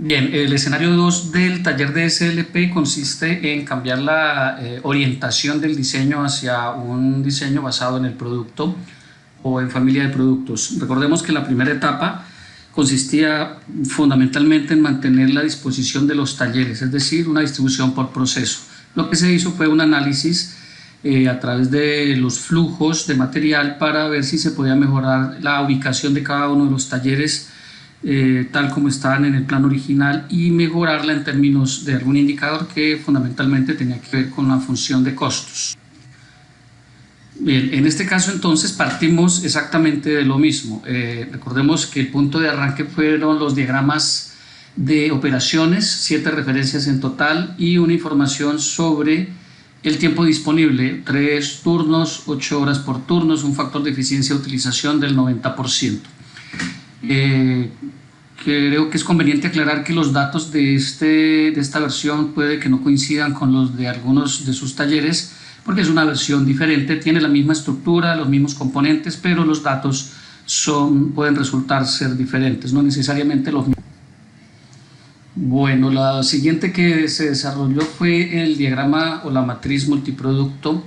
Bien, el escenario 2 del taller de SLP consiste en cambiar la orientación del diseño hacia un diseño basado en el producto o en familia de productos. Recordemos que la primera etapa consistía fundamentalmente en mantener la disposición de los talleres, es decir, una distribución por proceso. Lo que se hizo fue un análisis a través de los flujos de material para ver si se podía mejorar la ubicación de cada uno de los talleres tal como estaban en el plan original y mejorarla en términos de algún indicador que fundamentalmente tenía que ver con la función de costos. Bien, en este caso entonces partimos exactamente de lo mismo. Recordemos que el punto de arranque fueron los diagramas de operaciones, 7 referencias en total y una información sobre el tiempo disponible, 3 turnos, 8 horas por turnos, un factor de eficiencia de utilización del 90%. Creo que es conveniente aclarar que los datos de esta versión puede que no coincidan con los de algunos de sus talleres porque es una versión diferente, tiene la misma estructura, los mismos componentes, pero los datos pueden resultar ser diferentes, no necesariamente los mismos. Bueno, la siguiente que se desarrolló fue el diagrama o la matriz multiproducto.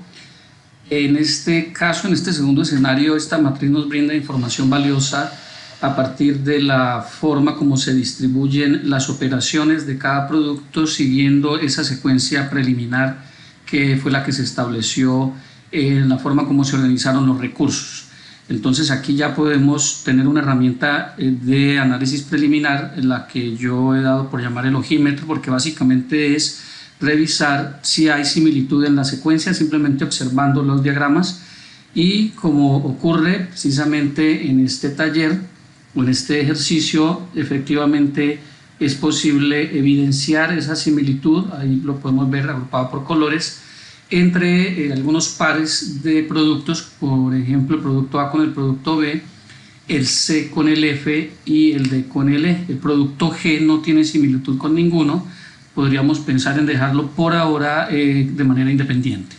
En este caso, en este segundo escenario, esta matriz nos brinda información valiosa a partir de la forma como se distribuyen las operaciones de cada producto siguiendo esa secuencia preliminar que fue la que se estableció en la forma como se organizaron los recursos. Entonces aquí ya podemos tener una herramienta de análisis preliminar en la que yo he dado por llamar el ojímetro, porque básicamente es revisar si hay similitud en la secuencia simplemente observando los diagramas, y como ocurre precisamente en este taller o en este ejercicio, efectivamente es posible evidenciar esa similitud, ahí lo podemos ver agrupado por colores, entre algunos pares de productos, por ejemplo el producto A con el producto B, el C con el F y el D con el E. El producto G no tiene similitud con ninguno, podríamos pensar en dejarlo por ahora de manera independiente.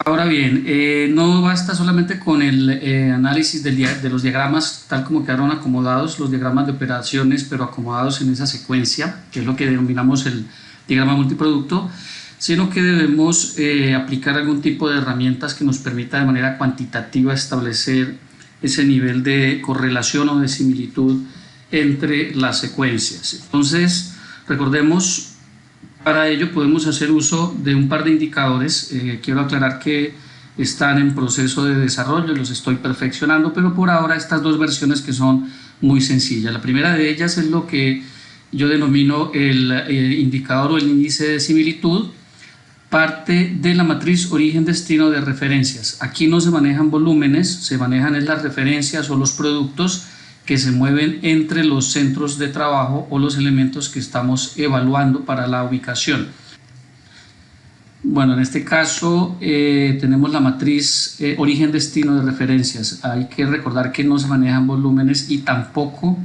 Ahora bien, no basta solamente con el análisis de los diagramas tal como quedaron acomodados, los diagramas de operaciones, pero acomodados en esa secuencia, que es lo que denominamos el diagrama multiproducto, sino que debemos aplicar algún tipo de herramientas que nos permita de manera cuantitativa establecer ese nivel de correlación o de similitud entre las secuencias. Entonces, recordemos, para ello podemos hacer uso de un par de indicadores. Quiero aclarar que están en proceso de desarrollo, los estoy perfeccionando, pero por ahora estas dos versiones que son muy sencillas. La primera de ellas es lo que yo denomino el indicador o el índice de similitud, parte de la matriz origen-destino de referencias. Aquí no se manejan volúmenes, se manejan las referencias o los productos que se mueven entre los centros de trabajo o los elementos que estamos evaluando para la ubicación. Bueno, en este caso tenemos la matriz origen-destino de referencias. Hay que recordar que no se manejan volúmenes y tampoco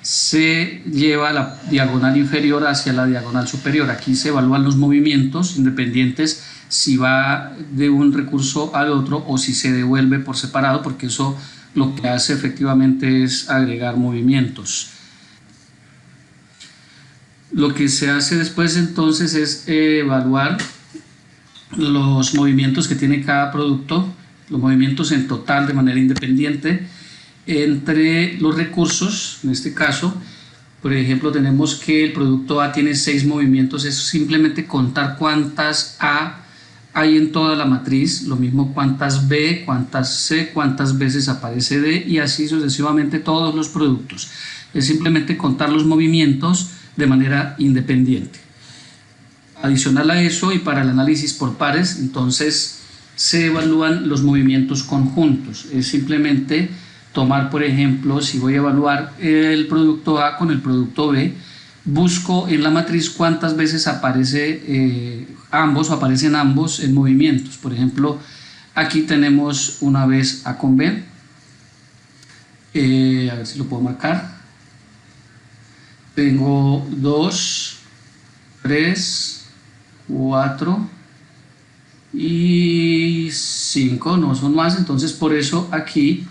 se lleva la diagonal inferior hacia la diagonal superior. Aquí se evalúan los movimientos independientes si va de un recurso al otro o si se devuelve por separado, porque eso lo que hace efectivamente es agregar movimientos. Lo que se hace después entonces es evaluar los movimientos que tiene cada producto, los movimientos en total de manera independiente entre los recursos. En este caso, por ejemplo, tenemos que el producto A tiene 6 movimientos, es simplemente contar cuántas A hay en toda la matriz, lo mismo cuántas B, cuántas C, cuántas veces aparece D y así sucesivamente todos los productos. Es simplemente contar los movimientos de manera independiente. Adicional a eso, y para el análisis por pares, entonces se evalúan los movimientos conjuntos. Es simplemente tomar, por ejemplo, si voy a evaluar el producto A con el producto B, busco en la matriz cuántas veces aparecen ambos en movimientos. Por ejemplo, aquí tenemos una vez A con B, a ver si lo puedo marcar. Tengo 2, 3, 4 y 5, no son más, entonces por eso aquí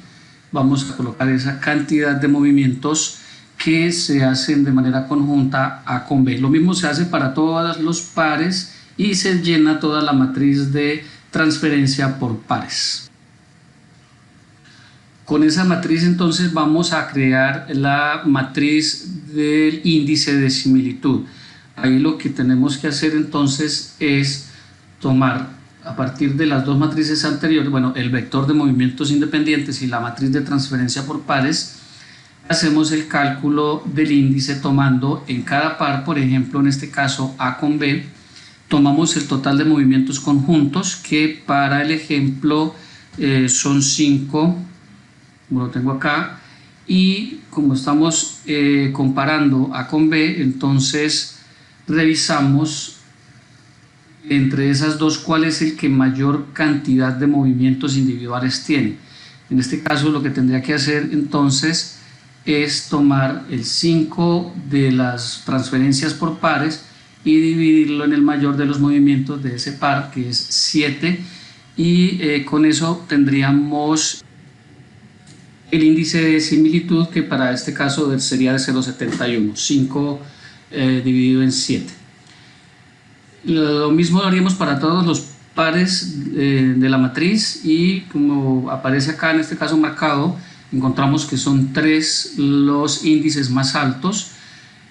vamos a colocar esa cantidad de movimientos que se hacen de manera conjunta A con B. Lo mismo se hace para todos los pares y se llena toda la matriz de transferencia por pares. Con esa matriz entonces vamos a crear la matriz del índice de similitud. Ahí lo que tenemos que hacer entonces es tomar a partir de las dos matrices anteriores, bueno, el vector de movimientos independientes y la matriz de transferencia por pares, hacemos el cálculo del índice tomando en cada par, por ejemplo en este caso A con B, tomamos el total de movimientos conjuntos, que para el ejemplo son 5, como lo tengo acá, y como estamos comparando A con B, entonces revisamos entre esas dos cuál es el que mayor cantidad de movimientos individuales tiene. En este caso lo que tendría que hacer entonces es tomar el 5 de las transferencias por pares y dividirlo en el mayor de los movimientos de ese par, que es 7, y con eso tendríamos el índice de similitud, que para este caso sería de 0,71, 5 dividido en 7. Lo mismo lo haríamos para todos los pares de la matriz, y como aparece acá en este caso marcado, encontramos que son 3 los índices más altos,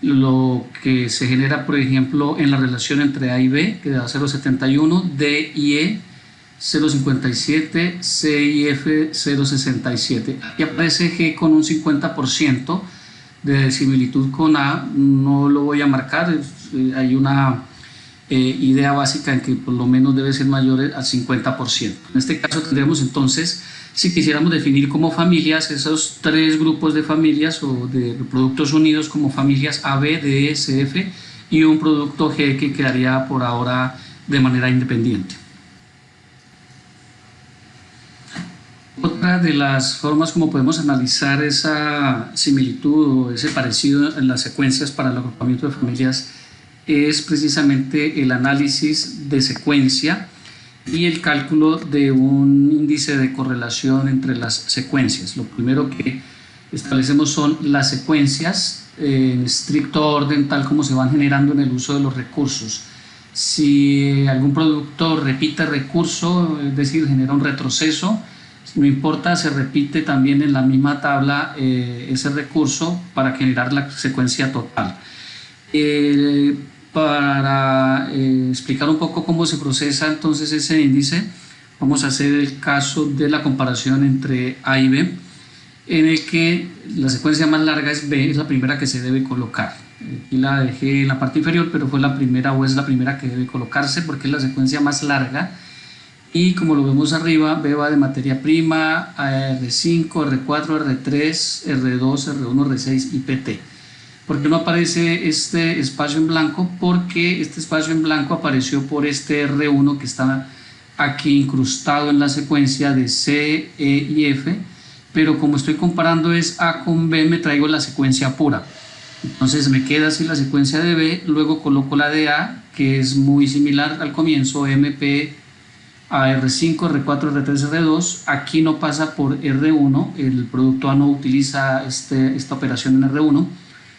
lo que se genera por ejemplo en la relación entre A y B, que da 0,71, D y E 0,57, C y F 0,67. Aquí aparece G con un 50% de similitud con A. No lo voy a marcar, hay una idea básica en que por lo menos debe ser mayor al 50%. En este caso tendremos entonces, si quisiéramos definir como familias, esos 3 grupos de familias o de productos unidos como familias A, B, D, E, C, F, y un producto G que quedaría por ahora de manera independiente. Otra de las formas como podemos analizar esa similitud o ese parecido en las secuencias para el agrupamiento de familias es precisamente el análisis de secuencia y el cálculo de un índice de correlación entre las secuencias. Lo primero que establecemos son las secuencias en estricto orden, tal como se van generando en el uso de los recursos. Si algún producto repite recurso, es decir, genera un retroceso, no importa, se repite también en la misma tabla ese recurso para generar la secuencia total. Para explicar un poco cómo se procesa entonces ese índice, vamos a hacer el caso de la comparación entre A y B, en el que la secuencia más larga es B, es la primera que se debe colocar. Aquí la dejé en la parte inferior, pero fue la primera o es la primera que debe colocarse porque es la secuencia más larga. Y como lo vemos arriba, B va de materia prima a R5, R4, R3, R2, R1, R6 y PT. ¿Por qué no aparece este espacio en blanco? Porque este espacio en blanco apareció por este R1 que está aquí incrustado en la secuencia de C, E y F, pero como estoy comparando es A con B, me traigo la secuencia pura. Entonces me queda así la secuencia de B, luego coloco la de A, que es muy similar al comienzo, MP a R5, R4, R3, R2. Aquí no pasa por R1, el producto A no utiliza esta operación en R1,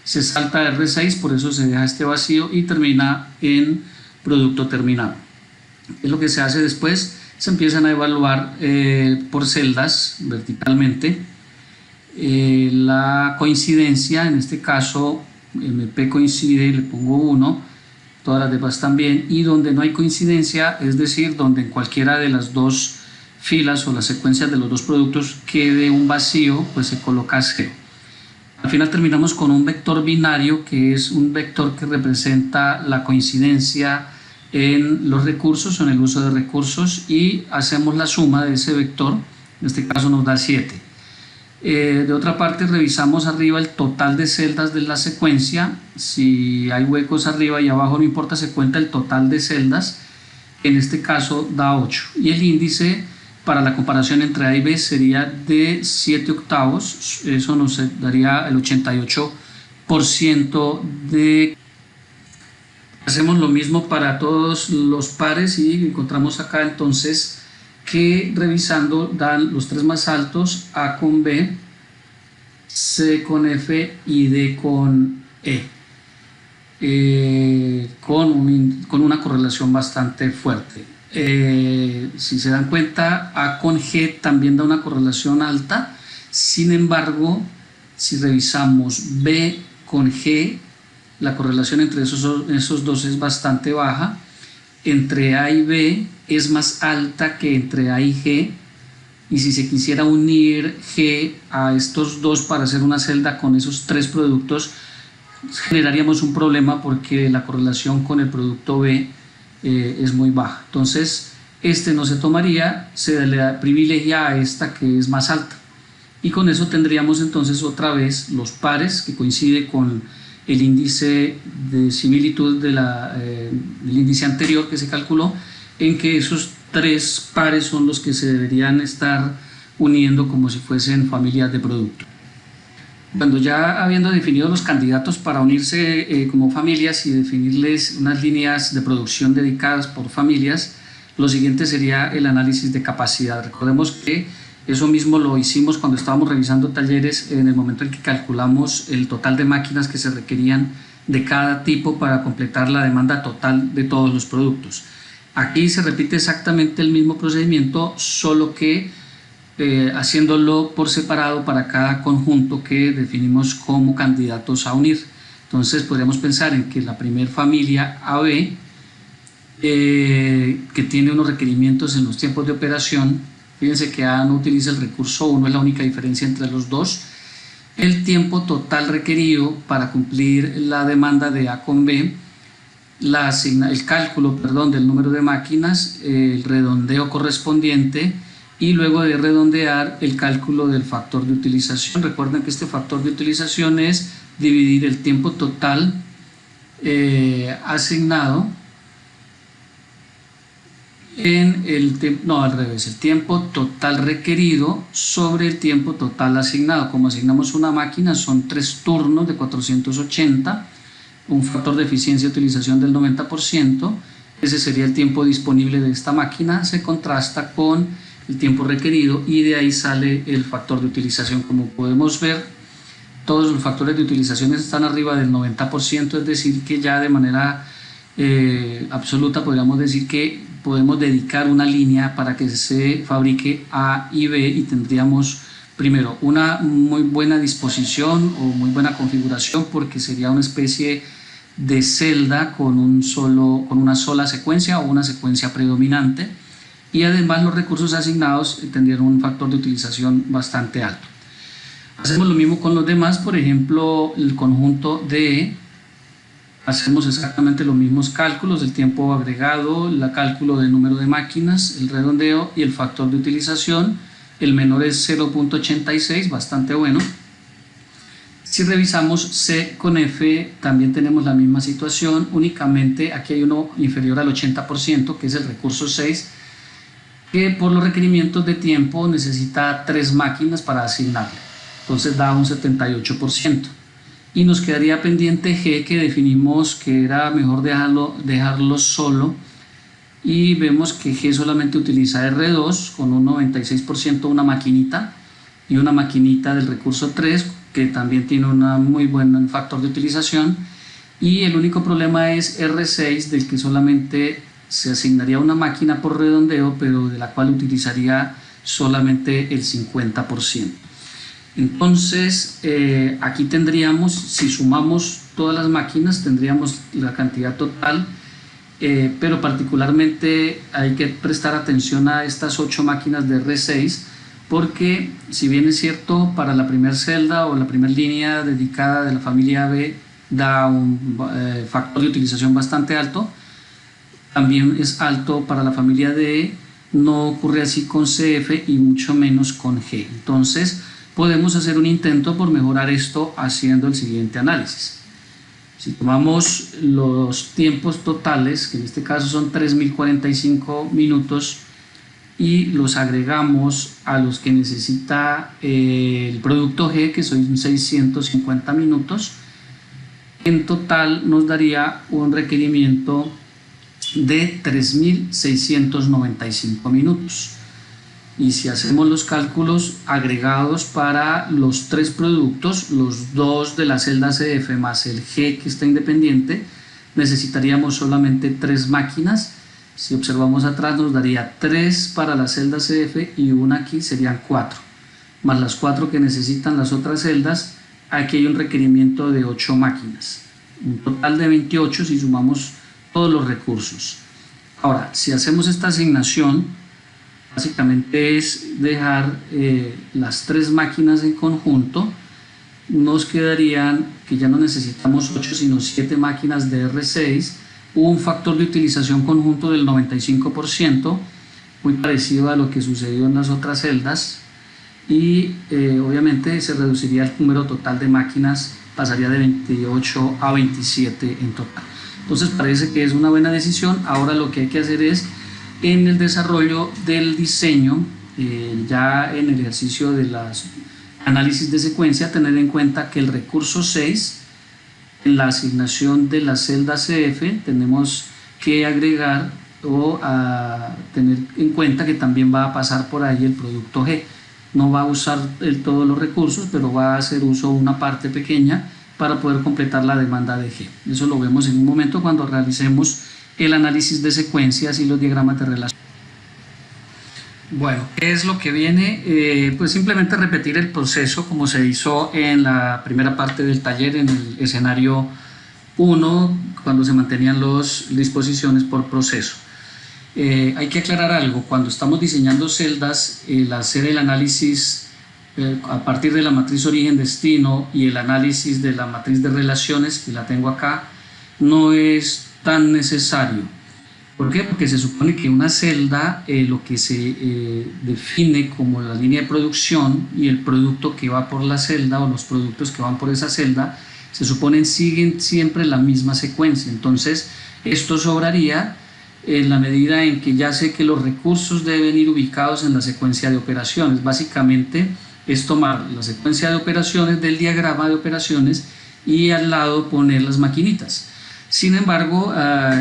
se salta a R6, por eso se deja este vacío y termina en producto terminado. Es lo que se hace después, se empiezan a evaluar por celdas verticalmente la coincidencia. En este caso MP coincide y le pongo 1, todas las demás también, y donde no hay coincidencia, es decir, donde en cualquiera de las dos filas o las secuencias de los dos productos quede un vacío, pues se coloca 0. Al final terminamos con un vector binario, que es un vector que representa la coincidencia en los recursos o en el uso de recursos, y hacemos la suma de ese vector, en este caso nos da 7. De otra parte revisamos arriba el total de celdas de la secuencia. Si hay huecos arriba y abajo no importa, se cuenta el total de celdas, en este caso da 8, y el índice para la comparación entre A y B sería de 7/8, eso nos daría el 88% de... Hacemos lo mismo para todos los pares y encontramos acá entonces que revisando dan los 3 más altos, A con B, C con F y D con E, con una correlación bastante fuerte. Si se dan cuenta, A con G también da una correlación alta. Sin embargo, si revisamos B con G, la correlación entre esos dos es bastante baja. Entre A y B es más alta que entre A y G, y si se quisiera unir G a estos dos para hacer una celda con esos tres productos, generaríamos un problema porque la correlación con el producto B es muy baja. Entonces este no se tomaría, se le privilegia a esta que es más alta, y con eso tendríamos entonces otra vez los pares que coincide con el índice de similitud del índice anterior que se calculó, en que esos tres pares son los que se deberían estar uniendo como si fuesen familias de producto. Cuando ya habiendo definido los candidatos para unirse como familias y definirles unas líneas de producción dedicadas por familias, lo siguiente sería el análisis de capacidad. Recordemos que eso mismo lo hicimos cuando estábamos revisando talleres, en el momento en que calculamos el total de máquinas que se requerían de cada tipo para completar la demanda total de todos los productos. Aquí se repite exactamente el mismo procedimiento, solo que haciéndolo por separado para cada conjunto que definimos como candidatos a unir. Entonces podríamos pensar en que la primera familia AB, que tiene unos requerimientos en los tiempos de operación, fíjense que A no utiliza el recurso 1, es la única diferencia entre los dos. El tiempo total requerido para cumplir la demanda de A con B, el cálculo del número de máquinas, el redondeo correspondiente, y luego de redondear el cálculo del factor de utilización. Recuerden que este factor de utilización es dividir el tiempo total asignado en el tiempo total requerido sobre el tiempo total asignado. Como asignamos una máquina, son 3 turnos de 480, un factor de eficiencia de utilización del 90%, ese sería el tiempo disponible de esta máquina, se contrasta con el tiempo requerido y de ahí sale el factor de utilización. Como podemos ver, todos los factores de utilización están arriba del 90%, es decir que ya de manera absoluta podríamos decir que podemos dedicar una línea para que se fabrique A y B, y tendríamos primero una muy buena disposición o muy buena configuración, porque sería una especie de celda con una sola secuencia o una secuencia predominante, y además los recursos asignados tendrían un factor de utilización bastante alto. Hacemos lo mismo con los demás, por ejemplo el conjunto DE, hacemos exactamente los mismos cálculos, el tiempo agregado, el cálculo del número de máquinas, el redondeo y el factor de utilización. El menor es 0.86, bastante bueno. Si revisamos C con F, también tenemos la misma situación, únicamente aquí hay uno inferior al 80%, que es el recurso 6, que por los requerimientos de tiempo necesita 3 máquinas para asignarle, entonces da un 78%. Y nos quedaría pendiente G, que definimos que era mejor dejarlo solo, y vemos que G solamente utiliza R2 con un 96%, una maquinita, y una maquinita del recurso 3 que también tiene un muy buen factor de utilización, y el único problema es R6, del que solamente se asignaría una máquina por redondeo, pero de la cual utilizaría solamente el 50%. Entonces aquí tendríamos, si sumamos todas las máquinas, tendríamos la cantidad total, pero particularmente hay que prestar atención a estas 8 máquinas de R6, porque si bien es cierto para la primera celda o la primera línea dedicada de la familia B da un factor de utilización bastante alto, también es alto para la familia D. No ocurre así con CF y mucho menos con G. Entonces podemos hacer un intento por mejorar esto haciendo el siguiente análisis. Si tomamos los tiempos totales, que en este caso son 3045 minutos, y los agregamos a los que necesita el producto G, que son 650 minutos, en total nos daría un requerimiento de 3695 minutos. Y si hacemos los cálculos agregados para los tres productos, los dos de la celda CF más el G que está independiente, necesitaríamos solamente 3 máquinas. Si observamos atrás nos daría 3 para la celda CF y una aquí, serían 4, más las 4 que necesitan las otras celdas. Aquí hay un requerimiento de 8 máquinas, un total de 28 si sumamos todos los recursos. Ahora, si hacemos esta asignación, básicamente es dejar las 3 máquinas en conjunto. Nos quedarían que ya no necesitamos 8 sino 7 máquinas de R6, un factor de utilización conjunto del 95%, muy parecido a lo que sucedió en las otras celdas, y obviamente se reduciría el número total de máquinas, pasaría de 28 a 27 en total. Entonces parece que es una buena decisión. Ahora lo que hay que hacer es, en el desarrollo del diseño, ya en el ejercicio de las análisis de secuencia, tener en cuenta que el recurso 6, en la asignación de la celda CF, tenemos que agregar o tener en cuenta que también va a pasar por ahí el producto G. No va a usar todos los recursos, pero va a hacer uso de una parte pequeña para poder completar la demanda de G. Eso lo vemos en un momento cuando realicemos el análisis de secuencias y los diagramas de relación. Bueno, ¿qué es lo que viene? Pues simplemente repetir el proceso como se hizo en la primera parte del taller, en el escenario 1, cuando se mantenían las disposiciones por proceso. Hay que aclarar algo: cuando estamos diseñando celdas, el hacer el análisis a partir de la matriz origen-destino y el análisis de la matriz de relaciones, que la tengo acá, no es tan necesario. ¿Por qué? Porque se supone que una celda, lo que se define como la línea de producción y el producto que va por la celda o los productos que van por esa celda, se suponen siguen siempre la misma secuencia. Entonces esto sobraría en la medida en que ya sé que los recursos deben ir ubicados en la secuencia de operaciones. Básicamente es tomar la secuencia de operaciones del diagrama de operaciones y al lado poner las maquinitas. Sin embargo,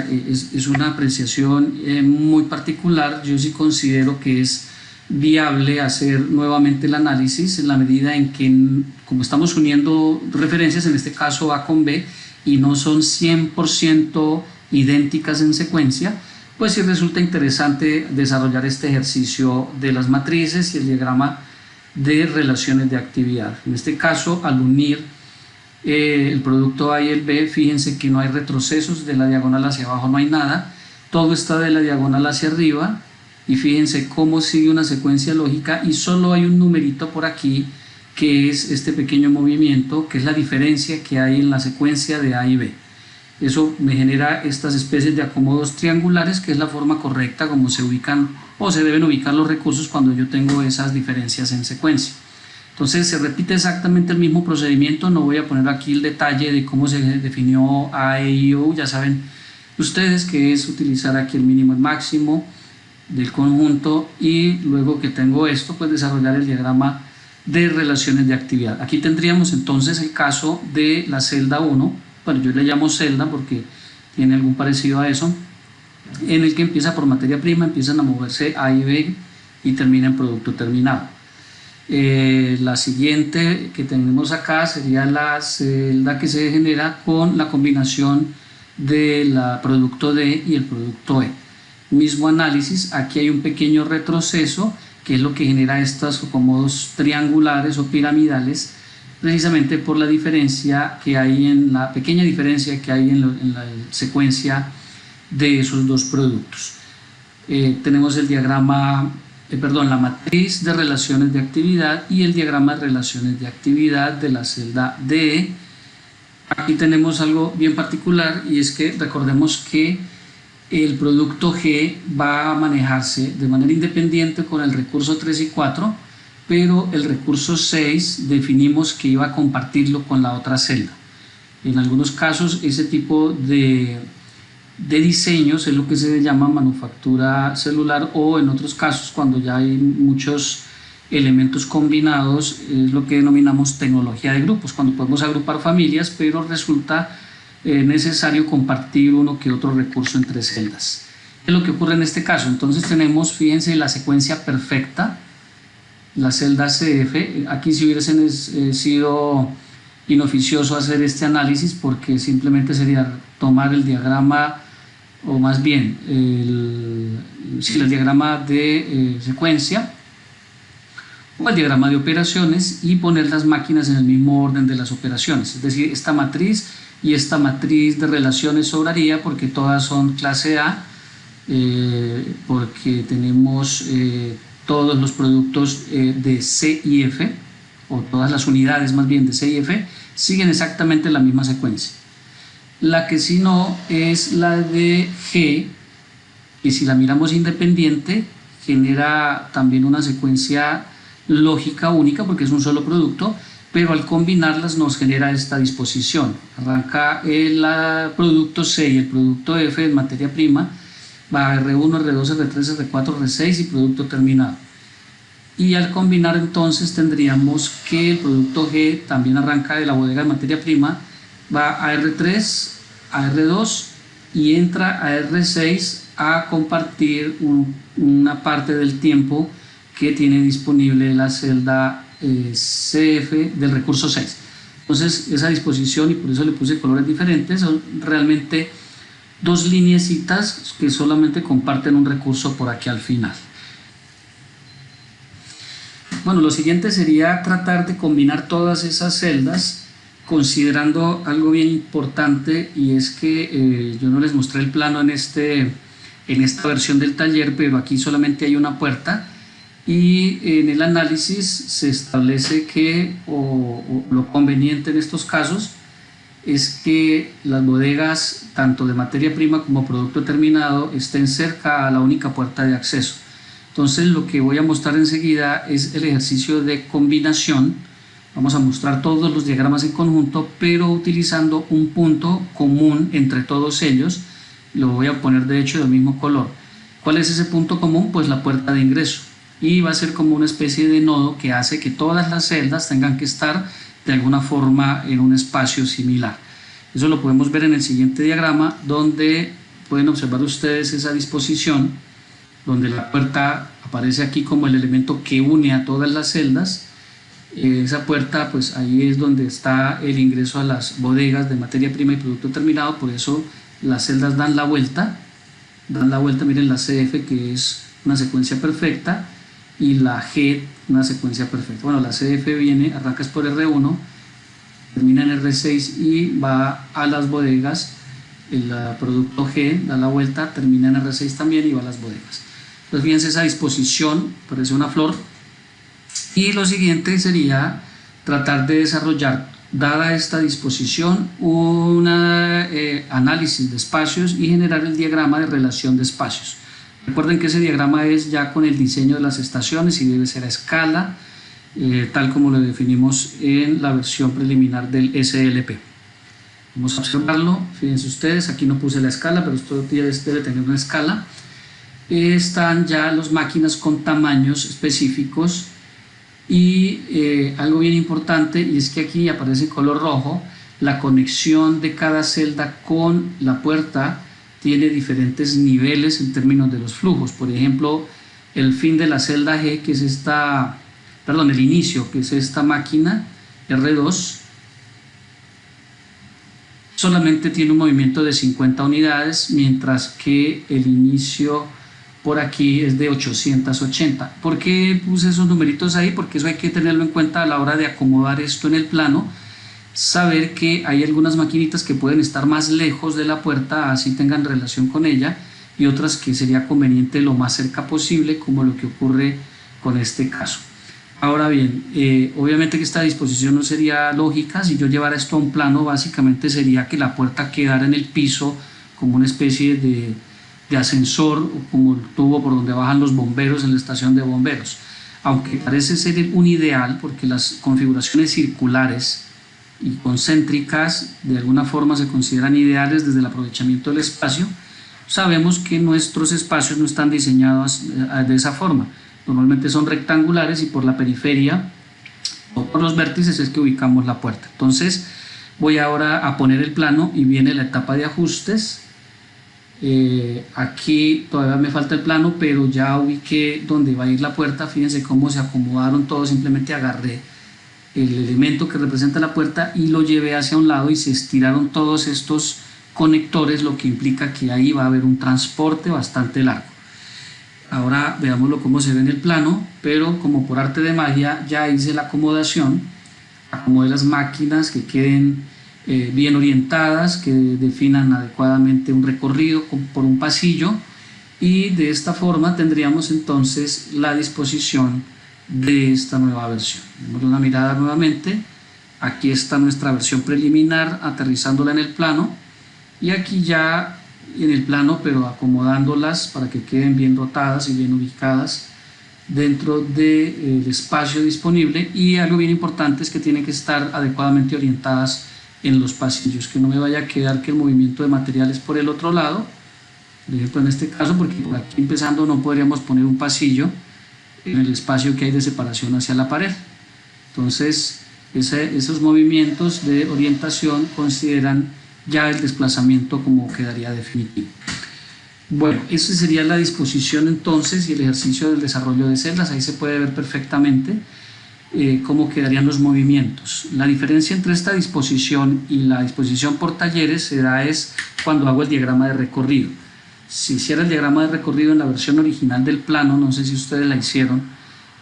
es una apreciación muy particular. Yo sí considero que es viable hacer nuevamente el análisis en la medida en que, como estamos uniendo referencias, en este caso A con B, y no son 100% idénticas en secuencia, pues sí resulta interesante desarrollar este ejercicio de las matrices y el diagrama de relaciones de actividad. En este caso, al unir el producto A y el B, fíjense que no hay retrocesos, de la diagonal hacia abajo no hay nada, todo está de la diagonal hacia arriba, y fíjense cómo sigue una secuencia lógica, y solo hay un numerito por aquí que es este pequeño movimiento, que es la diferencia que hay en la secuencia de A y B. Eso me genera estas especies de acomodos triangulares, que es la forma correcta como se ubican o se deben ubicar los recursos cuando yo tengo esas diferencias en secuencia. Entonces se repite exactamente el mismo procedimiento. No voy a poner aquí el detalle de cómo se definió A, E, I, O. Ya saben ustedes que es utilizar aquí el mínimo y el máximo del conjunto, y luego que tengo esto, pues desarrollar el diagrama de relaciones de actividad. Aquí tendríamos entonces el caso de la celda 1, bueno, yo le llamo celda porque tiene algún parecido a eso, en el que empieza por materia prima, empiezan a moverse A y B y termina en producto terminado. La siguiente que tenemos acá sería la celda que se genera con la combinación del producto D y el producto E. Mismo análisis, aquí hay un pequeño retroceso, que es lo que genera estos acomodos triangulares o piramidales, precisamente por la diferencia que hay en la pequeña diferencia que hay en la secuencia de esos dos productos. Tenemos el diagrama, la matriz de relaciones de actividad y el diagrama de relaciones de actividad de la celda DE. Aquí tenemos algo bien particular, y es que recordemos que el producto G va a manejarse de manera independiente con el recurso 3 y 4, pero el recurso 6 definimos que iba a compartirlo con la otra celda. En algunos casos ese tipo de diseños es lo que se llama manufactura celular, o en otros casos, cuando ya hay muchos elementos combinados, es lo que denominamos tecnología de grupos, cuando podemos agrupar familias pero resulta necesario compartir uno que otro recurso entre celdas. Es lo que ocurre en este caso. Entonces tenemos, fíjense, la secuencia perfecta la celda CF. Aquí si hubiesen sido inoficioso hacer este análisis, porque simplemente sería tomar el diagrama, o más bien el diagrama de secuencia o el diagrama de operaciones, y poner las máquinas en el mismo orden de las operaciones. Es decir, esta matriz y esta matriz de relaciones sobraría porque todas son clase A, porque tenemos todos los productos de C y F, o todas las unidades más bien de C y F, siguen exactamente la misma secuencia. La que sí no es la de G, y si la miramos independiente, genera también una secuencia lógica única porque es un solo producto, pero al combinarlas nos genera esta disposición. Arranca el producto C y el producto F en materia prima, va a R1, R2, R3, R4, R6 y producto terminado. Y al combinar entonces tendríamos que el producto G también arranca de la bodega de materia prima, va a R3, a R2 y entra a R6 a compartir una parte del tiempo que tiene disponible la celda CF del recurso 6. Entonces esa disposición, y por eso le puse colores diferentes, son realmente dos lineecitas que solamente comparten un recurso por aquí al final. Bueno, lo siguiente sería tratar de combinar todas esas celdas, considerando algo bien importante, y es que yo no les mostré el plano en esta versión del taller, pero aquí solamente hay una puerta, y en el análisis se establece que lo conveniente en estos casos es que las bodegas, tanto de materia prima como producto terminado, estén cerca a la única puerta de acceso. Entonces lo que voy a mostrar enseguida es el ejercicio de combinación. Vamos a mostrar todos los diagramas en conjunto, pero utilizando un punto común entre todos ellos. Lo voy a poner de hecho del mismo color. ¿Cuál es ese punto común? Pues la puerta de ingreso. Y va a ser como una especie de nodo que hace que todas las celdas tengan que estar de alguna forma en un espacio similar. Eso lo podemos ver en el siguiente diagrama, donde pueden observar ustedes esa disposición, donde la puerta aparece aquí como el elemento que une a todas las celdas. Esa puerta, pues ahí es donde está el ingreso a las bodegas de materia prima y producto terminado, por eso las celdas dan la vuelta, miren la CF, que es una secuencia perfecta, y la G, una secuencia perfecta. Bueno, la CF arrancas por R1, termina en R6 y va a las bodegas. El producto G da la vuelta, termina en R6 también y va a las bodegas. Entonces fíjense esa disposición, parece una flor. Y lo siguiente sería tratar de desarrollar, dada esta disposición, un análisis de espacios y generar el diagrama de relación de espacios. Recuerden que ese diagrama es ya con el diseño de las estaciones y debe ser a escala, tal como lo definimos en la versión preliminar del SLP. Vamos a observarlo. Fíjense ustedes, aquí no puse la escala, pero esto debe tener una escala. Están ya las máquinas con tamaños específicos, y algo bien importante, y es que aquí aparece en color rojo la conexión de cada celda con la puerta. Tiene diferentes niveles en términos de los flujos. Por ejemplo, el fin de la celda G, que es el inicio, que es esta máquina R2, solamente tiene un movimiento de 50 unidades, mientras que el inicio por aquí es de 880. ¿Por qué puse esos numeritos ahí? Porque eso hay que tenerlo en cuenta a la hora de acomodar esto en el plano. Saber que hay algunas maquinitas que pueden estar más lejos de la puerta, así tengan relación con ella, y otras que sería conveniente lo más cerca posible, como lo que ocurre con este caso. Ahora bien, obviamente que esta disposición no sería lógica. Si yo llevara esto a un plano, básicamente sería que la puerta quedara en el piso como una especie de ascensor, o como el tubo por donde bajan los bomberos en la estación de bomberos. Aunque parece ser un ideal, porque las configuraciones circulares y concéntricas de alguna forma se consideran ideales desde el aprovechamiento del espacio, sabemos que nuestros espacios no están diseñados de esa forma. Normalmente son rectangulares y por la periferia o por los vértices es que ubicamos la puerta. Entonces voy ahora a poner el plano y viene la etapa de ajustes. Aquí todavía me falta el plano, pero ya ubiqué dónde va a ir la puerta. Fíjense cómo se acomodaron todos, simplemente agarré el elemento que representa la puerta y lo llevé hacia un lado y se estiraron todos estos conectores, lo que implica que ahí va a haber un transporte bastante largo. Ahora veámoslo cómo se ve en el plano, pero como por arte de magia ya hice la acomodación, acomodé las máquinas que queden bien orientadas, que definan adecuadamente un recorrido por un pasillo, y de esta forma tendríamos entonces la disposición de esta nueva versión. Demos una mirada nuevamente. Aquí está nuestra versión preliminar aterrizándola en el plano, y aquí ya en el plano, pero acomodándolas para que queden bien rotadas y bien ubicadas dentro del espacio disponible. Y algo bien importante es que tienen que estar adecuadamente orientadas en los pasillos, que no me vaya a quedar que el movimiento de materiales por el otro lado, por ejemplo en este caso, porque por aquí empezando no podríamos poner un pasillo en el espacio que hay de separación hacia la pared. Entonces esos movimientos de orientación consideran ya el desplazamiento como quedaría definitivo. Bueno, esa sería la disposición entonces y el ejercicio del desarrollo de celdas. Ahí se puede ver perfectamente cómo quedarían los movimientos. La diferencia entre esta disposición y la disposición por talleres se da es cuando hago el diagrama de recorrido. Si hiciera el diagrama de recorrido en la versión original del plano, no sé si ustedes la hicieron,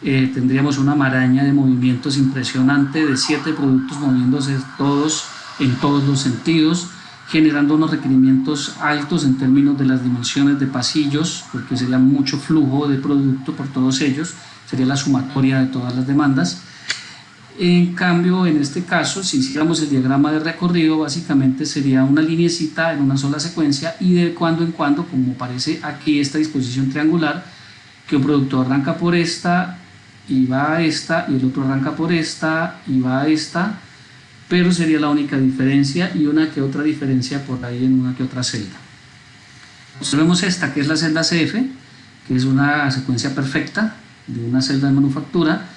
tendríamos una maraña de movimientos impresionante de 7 productos moviéndose todos en todos los sentidos, generando unos requerimientos altos en términos de las dimensiones de pasillos, porque sería mucho flujo de producto por todos ellos, sería la sumatoria de todas las demandas. En cambio, en este caso, si hiciéramos el diagrama de recorrido, básicamente sería una lineecita en una sola secuencia, y de cuando en cuando, como aparece aquí esta disposición triangular, que un producto arranca por esta y va a esta, y el otro arranca por esta y va a esta, pero sería la única diferencia, y una que otra diferencia por ahí en una que otra celda. Observemos esta, que es la celda CF, que es una secuencia perfecta de una celda de manufactura,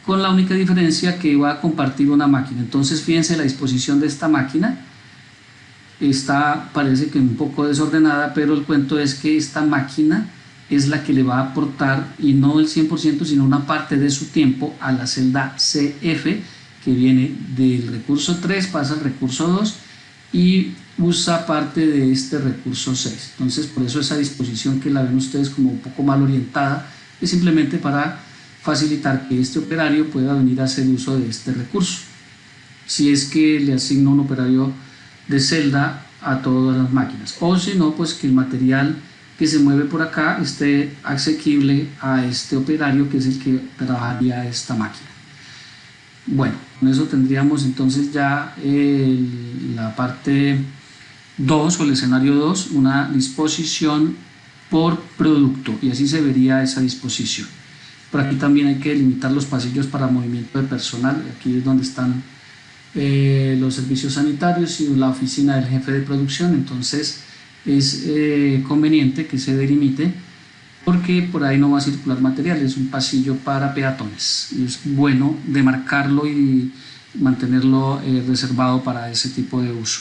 con la única diferencia que va a compartir una máquina. Entonces fíjense la disposición de esta máquina. Esta parece que un poco desordenada, pero el cuento es que esta máquina es la que le va a aportar, y no el 100%, sino una parte de su tiempo a la celda CF, que viene del recurso 3, pasa al recurso 2 y usa parte de este recurso 6. Entonces por eso esa disposición que la ven ustedes como un poco mal orientada es simplemente para facilitar que este operario pueda venir a hacer uso de este recurso, si es que le asigno un operario de celda a todas las máquinas, o si no, pues que el material que se mueve por acá esté asequible a este operario, que es el que trabajaría esta máquina. Bueno, con eso tendríamos entonces ya la parte 2 o el escenario 2, una disposición por producto, y así se vería esa disposición. Por aquí también hay que delimitar los pasillos para movimiento de personal. Aquí es donde están los servicios sanitarios y la oficina del jefe de producción. Entonces es conveniente que se delimite, porque por ahí no va a circular material, es un pasillo para peatones y es bueno demarcarlo y mantenerlo reservado para ese tipo de uso.